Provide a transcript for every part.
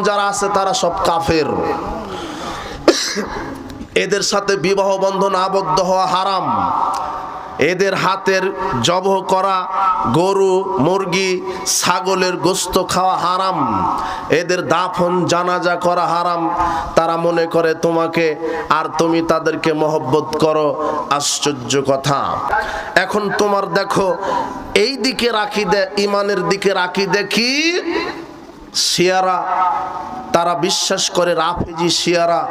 যারা আছে তারা সব কাফের। এদের সাথে বিবাহ বন্ধন আবদ্ধ হওয়া হারাম। এদের হাতের জবহ করা গরু, মুরগি, ছাগলের গোশত খাওয়া হারাম। এদের দাফন জানাজা করা হারাম। তারা মনে করে তোমাকে, আর তুমি তাদেরকে মহব্বত করো। আশ্চর্য কথা। এখন তোমার দেখো, এই দিকে রাখি দে, ইমানের দিকে রাখি দেখি শিয়ারা, তারা বিশ্বাস করে রাফেজি শিয়ারা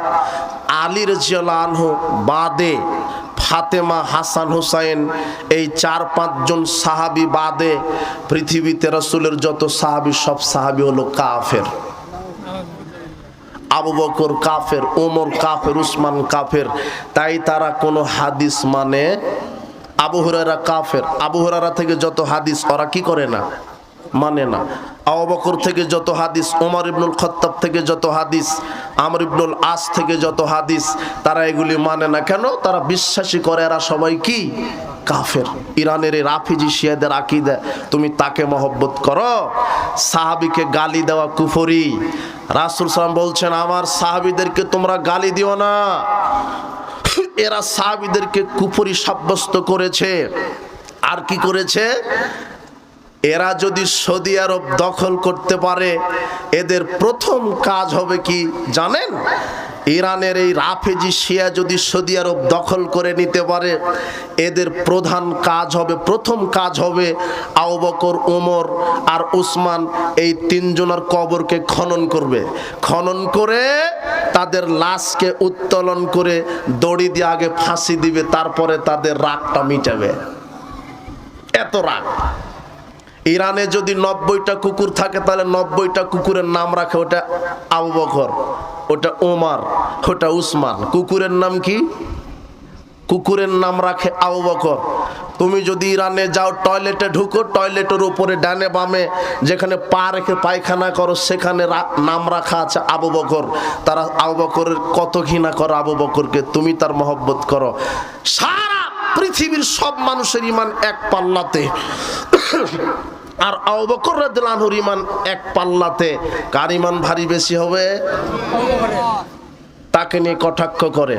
আলী রাদিয়াল্লাহু আনহু বাদে, ফাতেমা, হাসান, হুসাইন, এই 4-5 জন সাহাবী বাদে পৃথিবীতে রাসূলের যত সাহাবী, সব সাহাবী হলো কাফের। আবু বকর কাফের, ওমর কাফের, উসমান কাফের। তাই তারা কোনো হাদিস মানে। আবু হুরায়রা কাফের। আবু হুরায়রা থেকে যত হাদিস ওরা কি করে না, মানে না। আবু বকর থেকে যত হাদিস, ওমর ইবনুল খাত্তাব থেকে যত হাদিস, আমর ইবনুল আস থেকে যত হাদিস, তারা এগুলি মানে না। কেন? তারা বিশ্বাসী করে এরা সবাই কি কাফের। ইরানের এই রাফেজি শিয়াদের আকীদা, তুমি তাকে মহব্বত করো। সাহাবীকে গালি দেওয়া কুফরি। রাসূল সাল্লাল্লাহু বলছেন, আমার সাহাবীদেরকে তোমরা গালি দিও না। এরা সাহাবীদেরকে কুফরি সাব্যস্ত করেছে। আর কি করেছে? এরা যদি সৌদি আরব দখল করতে পারে, এদের প্রথম কাজ হবে কি জানেন? ইরানের এই রাফেজি শিয়া যদি সৌদি আরব দখল করে নিতে পারে, এদের প্রধান কাজ হবে, প্রথম কাজ হবে আবু বকর, ওমর আর উসমান, এই 3 জনের কবরকে খনন করবে। খনন করে তাদের লাশকে উত্তোলন করে দড়ি দিয়ে আগে ফাঁসি দিবে, তারপরে তাদের রাগটা মিটাবে। এত রাগ। ইরানে যদি 90টা কুকুর থাকে, তাহলে 90টা কুকুরের নাম রাখে, ওটা আবু বকর, ওটা ওমর, ওটা উসমান। কুকুরের নাম কি? কুকুরের নাম রাখে আবু বকর। তুমি যদি ইরানে যাও, টয়লেটে ঢুকো, টয়লেটের উপরে ডানে বামে যেখানে পা রেখে পায়খানা করো, সেখানে নাম রাখা আছে আবু বকর। তারা আবু বকরের কত ঘৃণা করো আবু বকরকে, তুমি তার মহব্বত করো। সারা পৃথিবীর সব মানুষের ইমান এক পাল্লাতে, আর আবু বকর রাদিয়াল্লাহু আনহুর ঈমান এক পাল্লাতে। কার ঈমান ভারী বেশি হবে? তাকে নিয়ে কটাক্ষ করে।